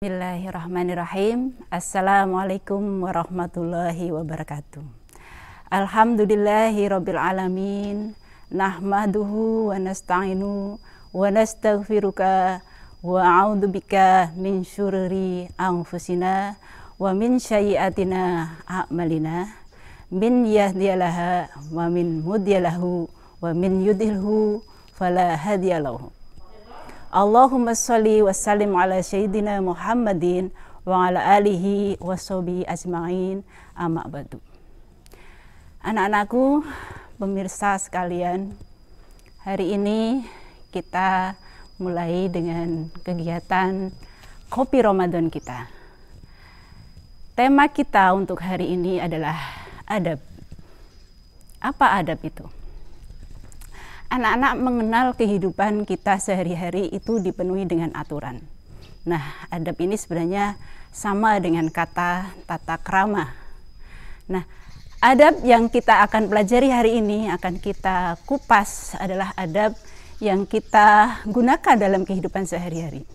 Bismillahirrahmanirrahim. Assalamualaikum warahmatullahi wabarakatuh. Alhamdulillahi rabbil alamin. Nahmaduhu wa nasta'inu wa nastaghfiruka wa a'udzubika min syururi anfusina wa min sayyiatina a'malina. Min yahdihillahu wa min mudhilahu wa min yudhilhu fala hadiyalahu. Allahumma sholli wa sallim ala sayyidina Muhammadin wa ala alihi wa sahbihi ajma'in, amma ba'du. Anak-anakku, pemirsa sekalian, hari ini kita mulai dengan kegiatan Kopi Ramadan kita. Tema kita untuk hari ini adalah adab. Apa adab itu? Anak-anak mengenal kehidupan kita sehari-hari itu dipenuhi dengan aturan. Nah, adab ini sebenarnya sama dengan kata tata krama. Nah, adab yang kita akan pelajari hari ini, akan kita kupas adalah adab yang kita gunakan dalam kehidupan sehari-hari.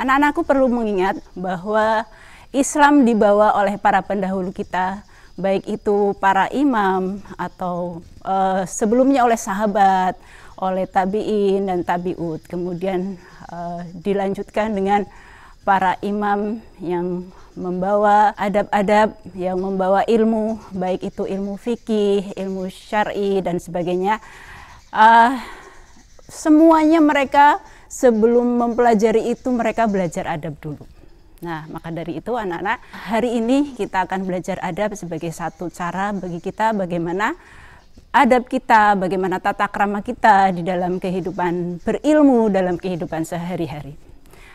Anak-anakku perlu mengingat bahwa Islam dibawa oleh para pendahulu kita, baik itu para imam atau sebelumnya oleh sahabat, oleh tabi'in dan tabi'ut. Kemudian dilanjutkan dengan para imam yang membawa adab-adab, yang membawa ilmu, baik itu ilmu fikih, ilmu syar'i dan sebagainya. Semuanya mereka sebelum mempelajari itu mereka belajar adab dulu. Nah, maka dari itu anak-anak, hari ini kita akan belajar adab sebagai satu cara bagi kita bagaimana adab kita, bagaimana tata krama kita di dalam kehidupan berilmu, dalam kehidupan sehari-hari.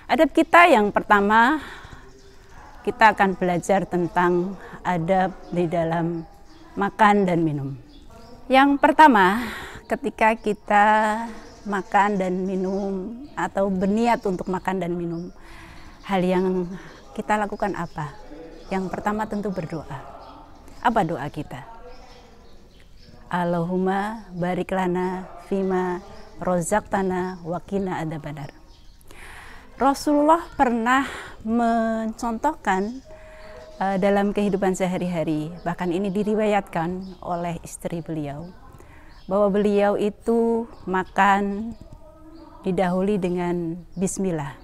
Adab kita yang pertama, kita akan belajar tentang adab di dalam makan dan minum. Yang pertama, ketika kita makan dan minum atau berniat untuk makan dan minum, hal yang kita lakukan apa? Yang pertama tentu berdoa. Apa doa kita? Allahumma barik lana fima rozaqtana wa qina adzabannar. Rasulullah pernah mencontohkan dalam kehidupan sehari-hari, bahkan ini diriwayatkan oleh istri beliau, bahwa beliau itu makan didahului dengan bismillah.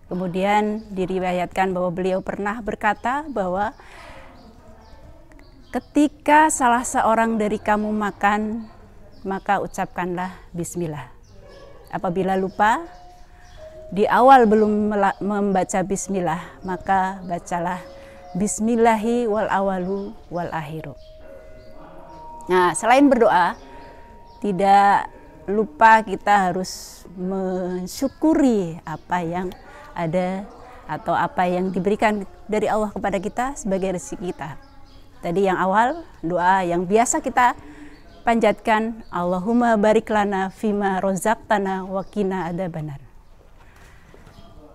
Kemudian diriwayatkan bahwa beliau pernah berkata bahwa ketika salah seorang dari kamu makan, maka ucapkanlah bismillah. Apabila lupa, di awal belum membaca bismillah, maka bacalah bismillahi wal awalu wal akhiru. Nah, selain berdoa, tidak lupa kita harus mensyukuri apa yang ada atau apa yang diberikan dari Allah kepada kita sebagai rezeki kita. Tadi yang awal, doa yang biasa kita panjatkan, Allahumma barik lana fima rozaqtana wa qina adzabannar.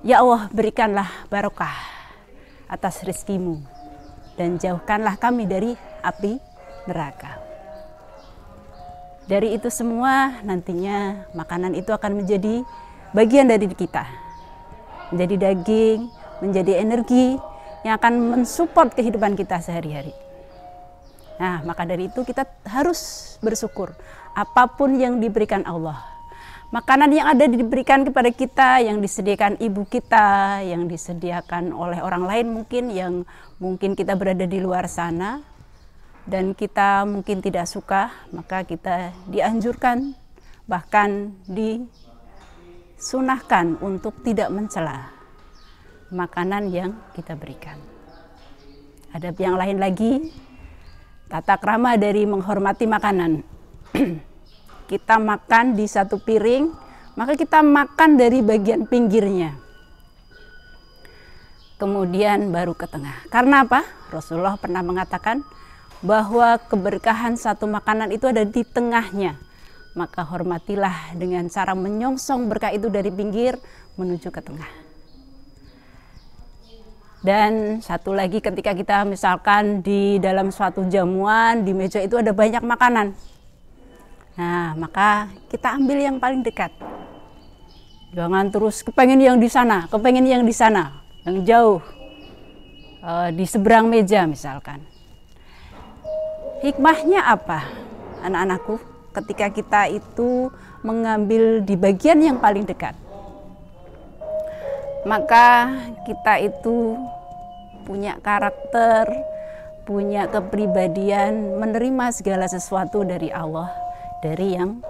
Ya Allah, berikanlah barokah atas rezekimu dan jauhkanlah kami dari api neraka. Dari itu semua nantinya makanan itu akan menjadi bagian dari kita. Menjadi daging, menjadi energi yang akan mensupport kehidupan kita sehari-hari. Nah, maka dari itu kita harus bersyukur apapun yang diberikan Allah. Makanan yang ada diberikan kepada kita, yang disediakan ibu kita, yang disediakan oleh orang lain mungkin, yang mungkin kita berada di luar sana, dan kita mungkin tidak suka, maka kita dianjurkan, bahkan disunahkan untuk tidak mencela makanan yang kita berikan. Adab yang lain lagi, tata krama dari menghormati makanan. Kita makan di satu piring, maka kita makan dari bagian pinggirnya. Kemudian baru ke tengah. Karena apa? Rasulullah pernah mengatakan bahwa keberkahan satu makanan itu ada di tengahnya. Maka hormatilah dengan cara menyongsong berkah itu dari pinggir menuju ke tengah. Dan satu lagi, ketika kita misalkan di dalam suatu jamuan, di meja itu ada banyak makanan. Nah, maka kita ambil yang paling dekat. Jangan terus kepengen yang di sana, kepengen yang di sana, yang jauh, di seberang meja misalkan. Hikmahnya apa, anak-anakku, ketika kita itu mengambil di bagian yang paling dekat? Maka kita itu punya karakter, punya kepribadian, menerima segala sesuatu dari Allah, dari yang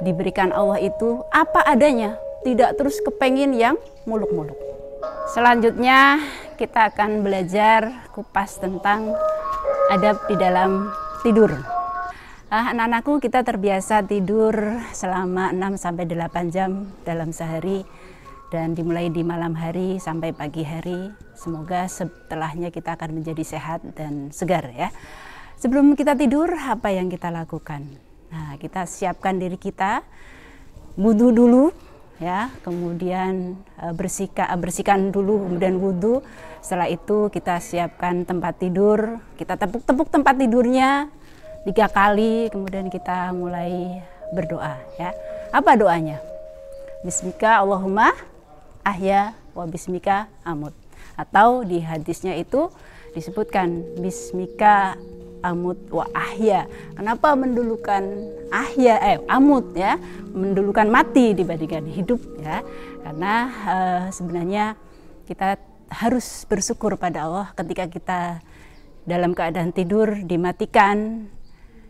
diberikan Allah itu apa adanya, tidak terus kepengin yang muluk-muluk. Selanjutnya kita akan belajar kupas tentang adab di dalam tidur. Anak-anakku, kita terbiasa tidur selama 6-8 jam dalam sehari, dan dimulai di malam hari sampai pagi hari. Semoga setelahnya kita akan menjadi sehat dan segar ya. Sebelum kita tidur, apa yang kita lakukan? Nah, kita siapkan diri kita, wudu dulu ya, kemudian bersihkan dulu, kemudian wudu. Setelah itu kita siapkan tempat tidur, kita tepuk-tepuk tempat tidurnya 3 kali, kemudian kita mulai berdoa ya. Apa doanya? Bismika Allahumma ahya wa bismika amut. Atau di hadisnya itu disebutkan bismika amut wa ahya. Kenapa mendulukan amut ya, mendulukan mati dibandingkan hidup ya? Karena sebenarnya kita harus bersyukur pada Allah ketika kita dalam keadaan tidur dimatikan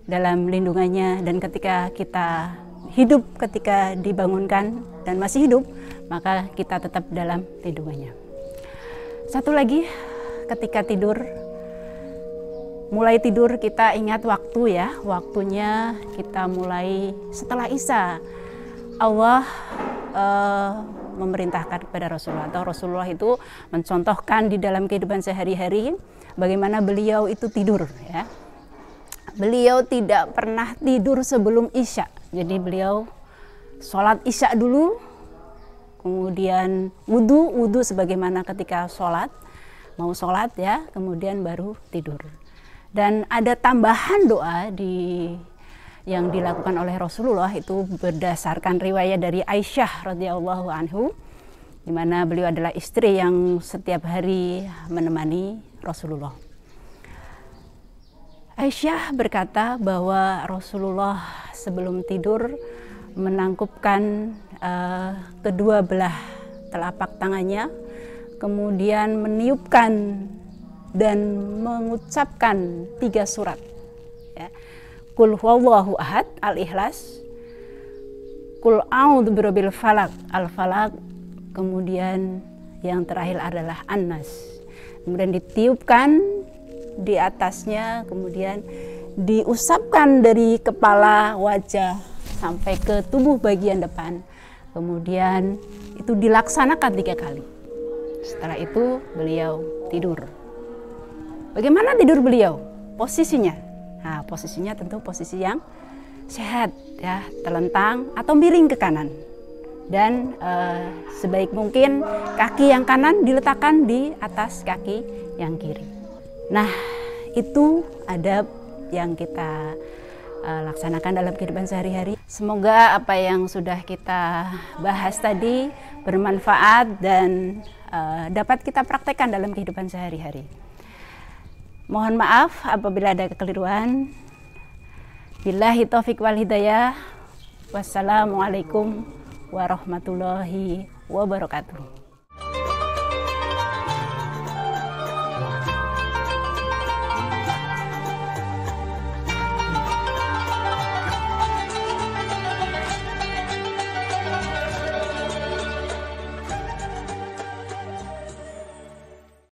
dalam lindungannya, dan ketika kita hidup, ketika dibangunkan dan masih hidup, maka kita tetap dalam lindungannya. Satu lagi, ketika tidur, mulai tidur kita ingat waktu ya, waktunya kita mulai setelah Isya. Allah memerintahkan kepada Rasulullah, atau Rasulullah itu mencontohkan di dalam kehidupan sehari-hari bagaimana beliau itu tidur ya. Beliau tidak pernah tidur sebelum Isya. Jadi beliau sholat Isya dulu, kemudian wudu sebagaimana ketika sholat, mau sholat ya, kemudian baru tidur. Dan ada tambahan doa yang dilakukan oleh Rasulullah itu berdasarkan riwayat dari Aisyah radhiyallahu anhu, di mana beliau adalah istri yang setiap hari menemani Rasulullah. Aisyah berkata bahwa Rasulullah sebelum tidur menangkupkan kedua belah telapak tangannya, kemudian meniupkan dan mengucapkan 3 surat ya. Qul huwallahu ahad al-Ikhlas, Qul a'udzu birabbil falaq al-Falaq, kemudian yang terakhir adalah An-Nas. Kemudian ditiupkan di atasnya, kemudian diusapkan dari kepala, wajah sampai ke tubuh bagian depan. Kemudian itu dilaksanakan 3 kali. Setelah itu beliau tidur. Bagaimana tidur beliau? Posisinya. Nah, posisinya tentu posisi yang sehat ya, telentang atau miring ke kanan. Dan sebaik mungkin kaki yang kanan diletakkan di atas kaki yang kiri. Nah, itu adab yang kita laksanakan dalam kehidupan sehari-hari. Semoga apa yang sudah kita bahas tadi bermanfaat dan dapat kita praktekkan dalam kehidupan sehari-hari. Mohon maaf apabila ada kekeliruan. Billahi taufiq wal hidayah. Wassalamualaikum warahmatullahi wabarakatuh.